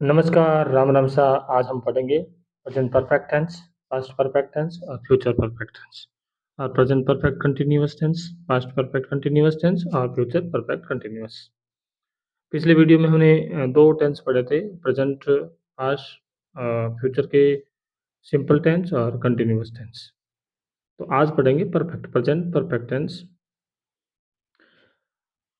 नमस्कार, राम राम सा। आज हम पढ़ेंगे present perfect tense, past perfect tense और फ्यूचर परफेक्ट टेंस। और present perfect continuous tense, past perfect continuous tense और फ्यूचर परफेक्ट कंटिन्यूअस। पिछले वीडियो में हमने दो टेंस पढ़े थे, प्रेजेंट पास्ट, फ्यूचर के सिंपल टेंस और कंटिन्यूअस टेंस। तो आज पढ़ेंगे perfect, present perfect tense.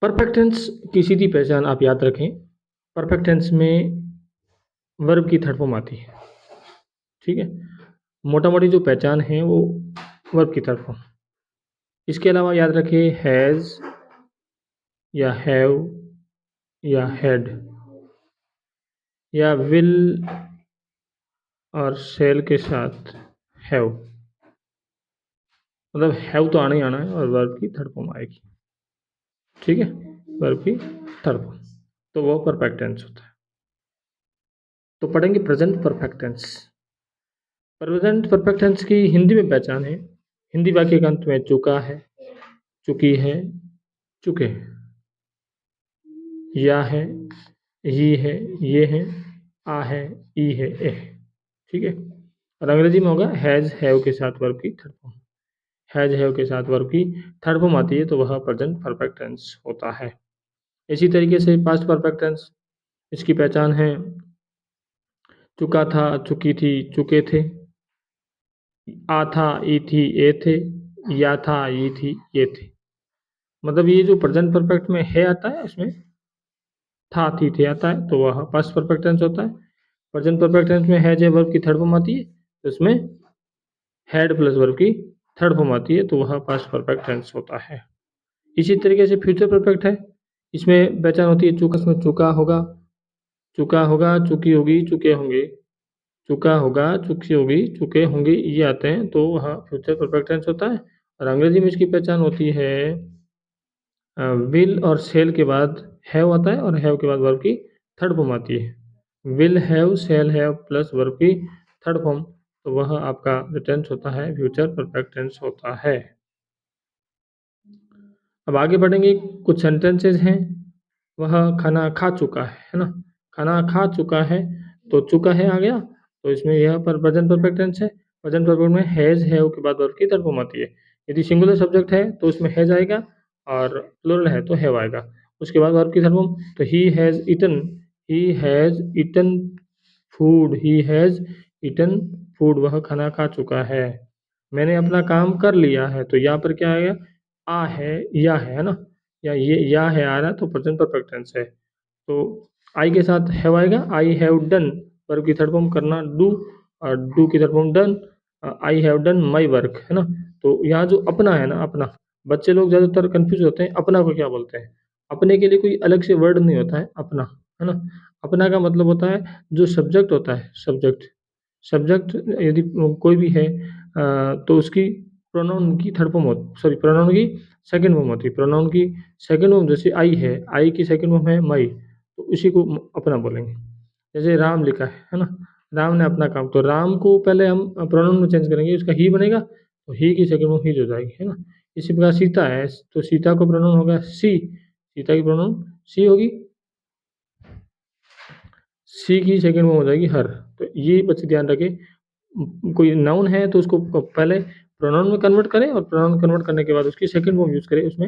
Perfect tense की सीधी पहचान आप याद रखें। परफेक्ट टेंस में वर्ब की थर्ड फॉर्म आती है, ठीक है। मोटा मोटी जो पहचान है वो वर्ब की थर्ड फॉर्म। इसके अलावा याद रखिए हैज़ या हैव या हैड या विल और शैल के साथ हैव, मतलब हैव तो आना ही आना है और वर्ब की थर्ड फॉर्म आएगी, ठीक है। वर्ब की थर्ड फॉर्म, तो वो परफेक्ट टेंस होता है। तो पढ़ेंगे present perfect tense. Present perfect tense की हिंदी में पहचान है। हिंदी वाक्य के अंत में चुका है, चुकी है, चुके हैं, या है, ही है, ये है, आ है, ई है, ए है, ठीक है। और अंग्रेजी में होगा हैज़ हैव के साथ वर्ब की थर्ड फॉर्म। हैज़ हैव के साथ वर्ब की थर्ड फॉर्म आती है तो वह प्रेजेंट परफेक्ट टेंस होता है। इसी तरीके से पास्ट परफेक्ट टेंस, इसकी पहचान है चुका था, चुकी थी, चुके थे, आ था, ई थी, ए थे, या था, ई थी, ये थे। मतलब ये जो प्रेजेंट परफेक्ट में है आता है, इसमें था, थी, थे आता है तो वह पास्ट परफेक्ट टेंस होता है। प्रेजेंट परफेक्ट टेंस में हैज वर्ब की थर्ड फॉर्म आती है तो इसमें हैड प्लस वर्ब की थर्ड फॉर्म आती है तो वह पास्ट परफेक्ट टेंस होता है। इसी तरीके से फ्यूचर परफेक्ट है, इसमें पहचान होती है चुका, इसमें चुका होगा, चुका होगा, चुकी होगी, चुके होंगे, चुका होगा, चुकी होगी, चुके होंगे, ये आते हैं तो वह फ्यूचर परफेक्ट टेंस होता है। और अंग्रेजी में इसकी पहचान होती है विल और शेल के बाद हैव आता है और हैव के बाद वर्ब की थर्ड फॉर्म आती है। Will have, shall have plus verb की थर्ड फॉर्म, तो वह आपका जो टेंस होता है फ्यूचर परफेक्ट टेंस होता है। अब आगे बढ़ेंगे, कुछ सेंटेंसेस हैं। वह खाना खा चुका है ना। खाना खा चुका है तो चुका है आ गया, तो इसमें यह पर प्रेजेंट परफेक्ट टेंस है। प्रेजेंट परफेक्ट में हैज हैव के बाद वर्ब की थर्ड फॉर्म आती है। यदि सिंगुलर सब्जेक्ट है तो उसमें हैज आएगा और प्लुरल है तो हैव आएगा। उसके बाद वर्ब की थर्ड फॉर्म, तो he has eaten food, he has eaten food, वह खाना खा चुका है। मैंने अपना काम कर लिया है तो यहाँ पर क्या आएगा, आ है ना, या ये या है आ रहा है तो प्रेजेंट परफेक्ट टेंस है। तो आई के साथ हैव आएगा, आई हैव डन, वर्ब की थर्ड फॉर्म करना डू, और डू की third form done, I have done my work, है ना। तो यहाँ जो अपना है ना, अपना, बच्चे लोग ज़्यादातर कंफ्यूज होते हैं अपना को क्या बोलते हैं। अपने के लिए कोई अलग से वर्ड नहीं होता है अपना, है ना। अपना का मतलब होता है जो सब्जेक्ट होता है, सब्जेक्ट। सब्जेक्ट यदि कोई भी है तो उसकी प्रोनाउन की थर्ड फॉर्म सॉरी, प्रोनाउन की सेकंड फॉर्म होती है। प्रोनाउन की सेकंड फॉर्म जैसे आई है, आई की सेकंड फॉर्म है माई, तो उसी को अपना बोलेंगे। जैसे राम लिखा है ना, राम ने अपना काम, तो राम को पहले हम प्रोनाउन में चेंज करेंगे, उसका ही बनेगा तो ही की सेकंड फॉर्म ही हो जाएगी, है ना। इसी प्रकार सीता है तो सीता को प्रोनाउन होगा सी, सीता की प्रोनाउन सी होगी, सी की सेकंड फॉर्म हो जाएगी हर। तो ये बच्चे ध्यान रखें, कोई नाउन है तो उसको पहले प्रोनाउन में कन्वर्ट करें और प्रोनाउन कन्वर्ट करने के बाद उसकी सेकंड फॉर्म यूज करें, उसमें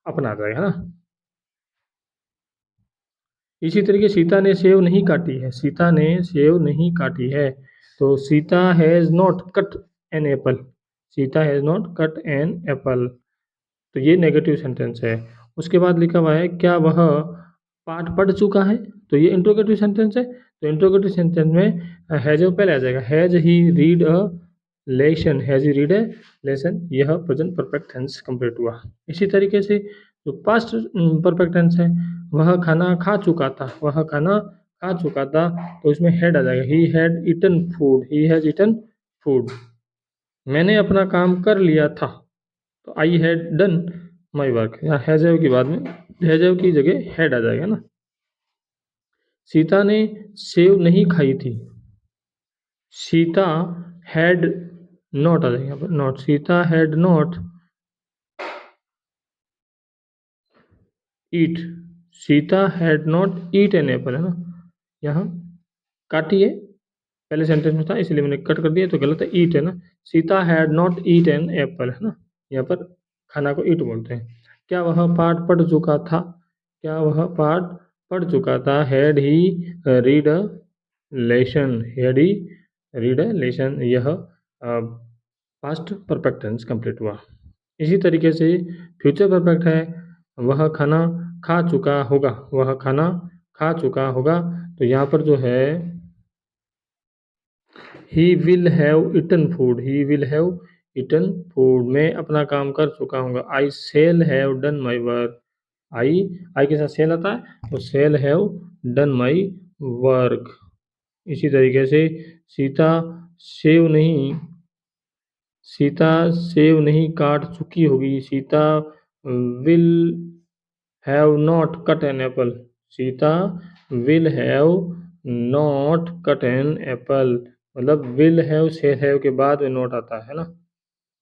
अपना आ जाएगा, है ना। इसी तरीके सीता ने सेव नहीं काटी है, सीता ने सेव नहीं काटी है तो Sita has not cut an apple, Sita has not cut an apple, तो ये नेगेटिव सेंटेंस है। उसके बाद लिखा हुआ है क्या वह पाठ पढ़ चुका है, तो ये इंट्रोगेटिव सेंटेंस है। तो इंट्रोगेटिव सेंटेंस में हैज़ पहले आ जाएगा, has he read a lesson, has he read A lesson, यह प्रेजेंट परफेक्ट टेंस कंप्लीट हुआ। इसी तरीके से जो पास्ट परफेक्ट टेंस है, वह खाना खा चुका था, वह खाना खा चुका था, तो इसमें हैड आ जाएगा, he had eaten food, he has eaten food. मैंने अपना काम कर लिया था तो I had done my work, यहाँ हैज हैव के बाद में हैज हैव की जगह हैड आ जाएगा ना। सीता ने सेव नहीं खाई थी, सीता हैड नॉट आ जाएगा यहाँ पर, not, Sita had not eat, Sita had not eat an apple, है ना। यहाँ काटिए, पहले सेंटेंस में था इसलिए मैंने कट कर दिया, तो गलत है, ईट है ना। Sita had not eat an apple, है ना। यहाँ पर खाना को ईट बोलते हैं। क्या वह पाठ पढ़ चुका था? क्या वह पाठ पढ़ चुका था? Had he read a lesson, had he read a lesson, यह पास्ट परफेक्ट टेंस कंप्लीट हुआ। इसी तरीके से फ्यूचर परफेक्ट है, वह खाना खा चुका होगा, वह खाना खा चुका होगा। तो यहाँ पर जो है he will have eaten food, he will have eaten food, मैं अपना काम कर चुका हूँ। I shall have done my work, I के साथ शेल आता है, तो shall have done my work. इसी तरीके से सीता सेव नहीं सीता सेव नहीं काट चुकी होगी, Sita will have not cut an apple, Sita will have not cut an apple, मतलब विल हैव शेल हैव के बाद में नोट आता है ना।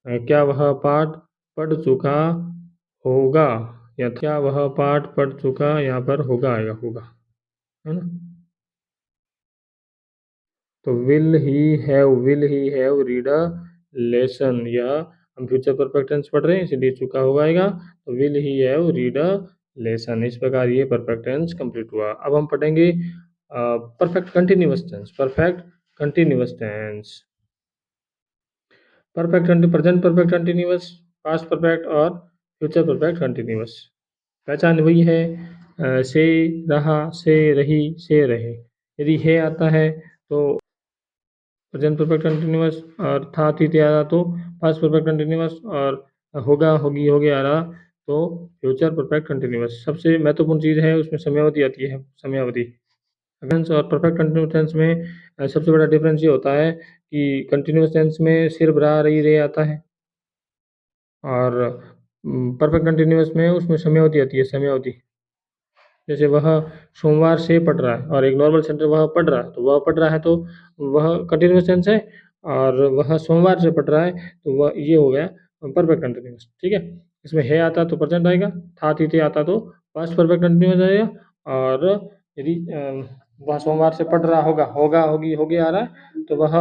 क्या वह पाठ पढ़ चुका होगा, या क्या वह पाठ पढ़ चुका, यहाँ पर होगा आएगा, होगा, है ना। तो will he have read a lesson, यह हम फ्यूचर परफेक्ट टेंस पढ़ रहे हैं इसलिए चुका होगा आएगा, तो will he have read a lesson. इस प्रकार ये परफेक्ट टेंस कंप्लीट हुआ। अब हम पढ़ेंगे perfect continuous tense, perfect continuous tense, perfect present perfect continuous, past perfect और फ्यूचर परफेक्ट कंटिन्यूअस। पहचान वही है, से, रहा, से, रही, से, रहे। यदि है आता है तो प्रेजेंट परफेक्ट कंटिन्यूअस, और था थी थे आ रहा तो पास्ट परफेक्ट कंटिन्यूअस, और होगा होगी होगे आ रहा तो फ्यूचर परफेक्ट कंटिन्यूअस। सबसे महत्वपूर्ण चीज़ है उसमें समयावधि आती है, समयावधि। टेंस और परफेक्ट कंटिन्यूअस टेंस में सबसे बड़ा डिफरेंस ये होता है कि कंटिन्यूअस टेंस में सिर्फ रहा रही रहे आता है, और परफेक्ट कंटिन्यूअस में उसमें समयावधि आती है, समयावधि। जैसे वह सोमवार से पढ़ रहा है, और एक नॉर्मल सेंटेंस वह पढ़ रहा है, तो वह पढ़ रहा है तो वह कंटिन्यूअस टेंस है, और वह सोमवार से पढ़ रहा है तो वह ये हो गया परफेक्ट कंटिन्यूअस, ठीक है। इसमें है आता तो प्रेजेंट आएगा, था थी थे आता तो पास्ट परफेक्ट कंटिन्यूअस आएगा, और यदि वह सोमवार से पढ़ रहा होगा, होगा होगी होगे आ रहा है, तो वह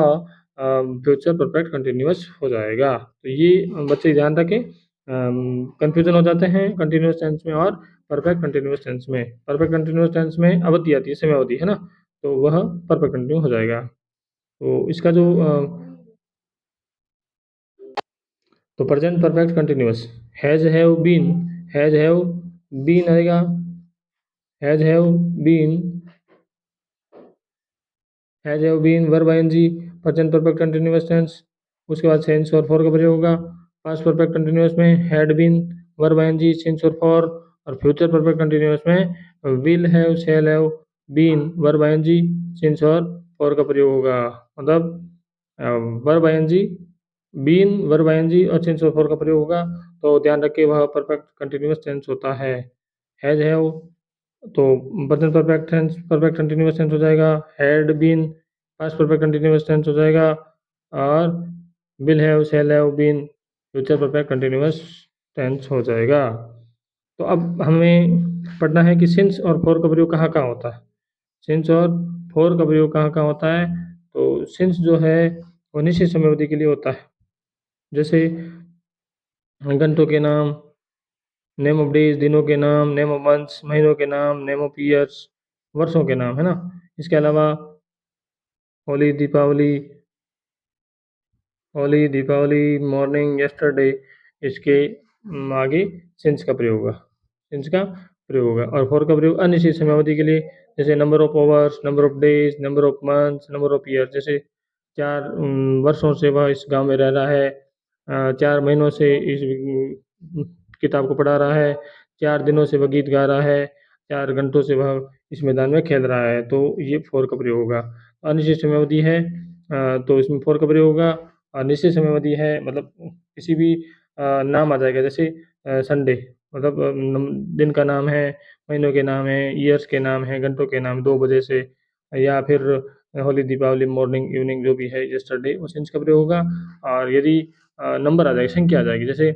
फ्यूचर परफेक्ट कंटिन्यूअस हो जाएगा। तो ये बच्चे ध्यान रखें, कंफ्यूजन हो जाते हैं कंटिन्यूअस टेंस में और परफेक्ट कंटिन्यूअस टेंस में। परफेक्ट कंटिन्यूअस टेंस में अवधि आती है, समयावधि, है ना, तो वह परफेक्ट कंटिन्यू हो जाएगा। तो इसका जो तो present perfect continuous, has have been, has have been आएगा, has have been, has have been verb ING, present perfect continuous tense. उसके बाद सेंस और फॉर का प्रयोग होगा। पास्ट परफेक्ट कंटिन्यूअस में had been verb ING since और for, और फ्यूचर परफेक्ट कंटिन्यूअस में will have shall have been verb ING since और फॉर का प्रयोग होगा। मतलब verb ING, been verb ING और सेंस और फॉर का प्रयोग होगा, तो ध्यान रखिए वह परफेक्ट कंटिन्यूअस टेंस होता है। हैज हैव तो present perfect tense perfect continuous tense हो जाएगा, had been past perfect continuous tense हो जाएगा, और will have shall have been future perfect continuous tense हो जाएगा। तो अब हमें पढ़ना है कि सिंस और फॉर का प्रयोग कहाँ कहाँ होता है। सिंस और फॉर का प्रयोग कहाँ कहाँ होता है, तो सिंस जो है वो निश्चित समयावधि के लिए होता है, जैसे घंटों के नाम, नेम ऑफ डेज दिनों के नाम, नेम ऑफ मंथ्स महीनों के नाम, नेम ऑफ ईयर्स वर्षों के नाम, है ना। इसके अलावा होली दीपावली, होली दीपावली मॉर्निंग यस्टरडे, इसके आगे सिंस का प्रयोग होगा, सिंस का प्रयोग होगा। और फॉर का प्रयोग अनिश्चित समयावधि के लिए, जैसे number of hours, number of days, number of months, number of year. जैसे 4 वर्षों से वह इस गांव में रह रहा है, 4 महीनों से इस किताब को पढ़ा रहा है, 4 दिनों से वह गीत गा रहा है, 4 घंटों से वह इस मैदान में खेल रहा है, तो ये फॉर का प्रयोग होगा। अनिश्चित समयावधि है तो इसमें फॉर का प्रयोग होगा। और निश्चित समयावधि है मतलब किसी भी नाम आ जाएगा, जैसे संडे, मतलब दिन का नाम है, महीनों के नाम है, ईयर्स के नाम है, घंटों के नाम 2 बजे से, या फिर होली दीपावली मॉर्निंग इवनिंग जो भी है यस्टरडे, वो सेंस का प्रयोग होगा। और यदि नंबर आ जाएगी, संख्या आ जाएगी, जैसे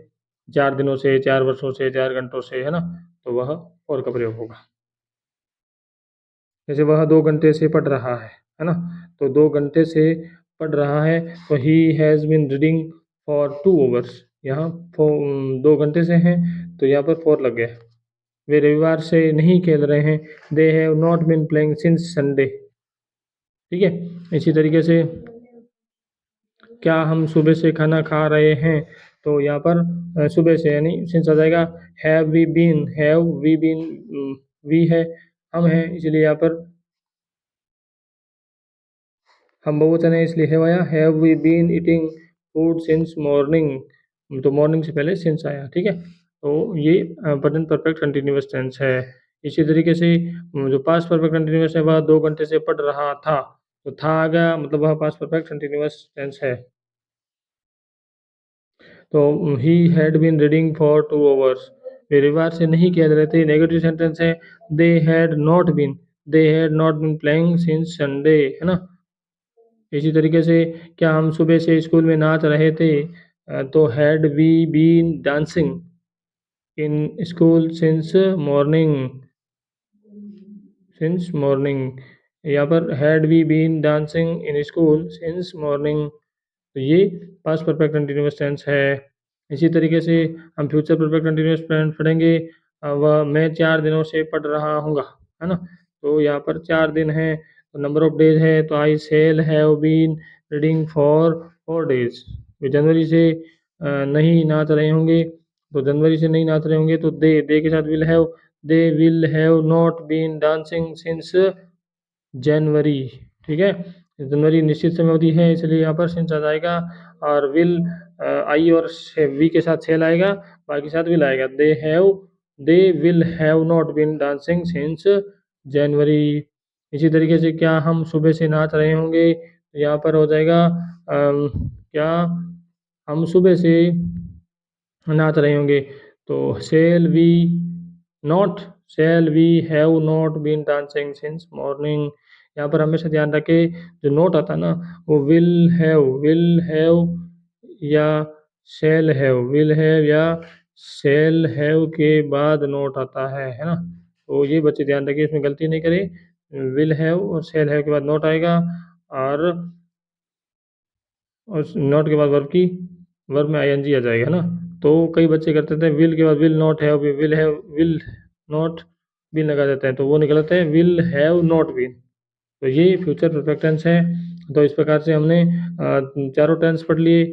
4 दिनों से, 4 वर्षों से, 4 घंटों से, है ना, तो वह फॉर का प्रयोग होगा। जैसे वह 2 घंटे से पढ़ रहा है ना? तो 2 घंटे से पढ़ रहा है तो he has been reading for 2 hours. यहाँ 2 घंटे से हैं तो यहाँ पर 4 लग गया। वे रविवार से नहीं खेल रहे हैं। They have not been playing since Sunday. ठीक है, इसी तरीके से क्या हम सुबह से खाना खा रहे हैं, तो यहाँ पर सुबह से यानी सिंस आ जाएगा। हैव वी बीन, वी है, हम हैं, इसलिए यहाँ पर हम बहुवचन है इसलिए हैव आया। Have we been eating food since morning, तो मॉर्निंग से पहले सिंस आया। ठीक है, तो ये प्रेजेंट परफेक्ट कंटिन्यूअस टेंस है। इसी तरीके से जो पास्ट परफेक्ट कंटिन्यूअस है वह 2 घंटे से पढ़ रहा था, तो था आ गया, मतलब वह पास्ट परफेक्ट कंटिन्यूअस टेंस है। तो he had been reading for 2 hours. वे रविवार से नहीं खेल रहे थे, नेगेटिव सेंटेंस है। They had not been playing since Sunday, है ना? इसी तरीके से क्या हम सुबह से स्कूल में नाच रहे थे, तो had we been dancing in school since morning. यहाँ पर had we been dancing in school since morning, तो ये पास्ट परफेक्ट कंटिन्यूअस टेंस है। इसी तरीके से हम फ्यूचर परफेक्ट कंटिन्यूअस टेंस पढ़ेंगे। वह मैं 4 दिनों से पढ़ रहा हूँगा, है ना? तो यहाँ पर 4 दिन हैं, तो नंबर ऑफ डेज है, तो I shall have been reading for 4 days. वे जनवरी से नहीं नाच रहे होंगे, तो जनवरी से नहीं नाच रहे होंगे तो दे के साथ they will have not been dancing since January. ठीक है, जनवरी निश्चित समय अवधि है इसलिए यहाँ पर सिंस आ जाएगा। और विल आई और वी के साथ सेल आएगा, बाकी साथ विल आएगा। They will have not been dancing since January. इसी तरीके से क्या हम सुबह से नाच रहे होंगे, यहाँ पर हो जाएगा क्या हम सुबह से नाच रहे होंगे, तो shall we have not been dancing since morning। यहाँ पर हमेशा ध्यान रखें, जो नोट आता है ना वो विल हैव या shall have के बाद नोट आता है ना? तो ये बच्चे ध्यान रखिए, इसमें गलती नहीं करें। विल हैव और shall have के बाद नोट आएगा, और नॉट के बाद वर्ब में आईएनजी आ जाएगा ना? तो कई बच्चे करते थे विल के बाद विल नॉट बीन लगा देते हैं, तो वो गलत है, विल हैव नॉट बीन। तो ये फ्यूचर परफेक्ट टेंस है। तो इस प्रकार से हमने चारों टेंस पढ़ लिए।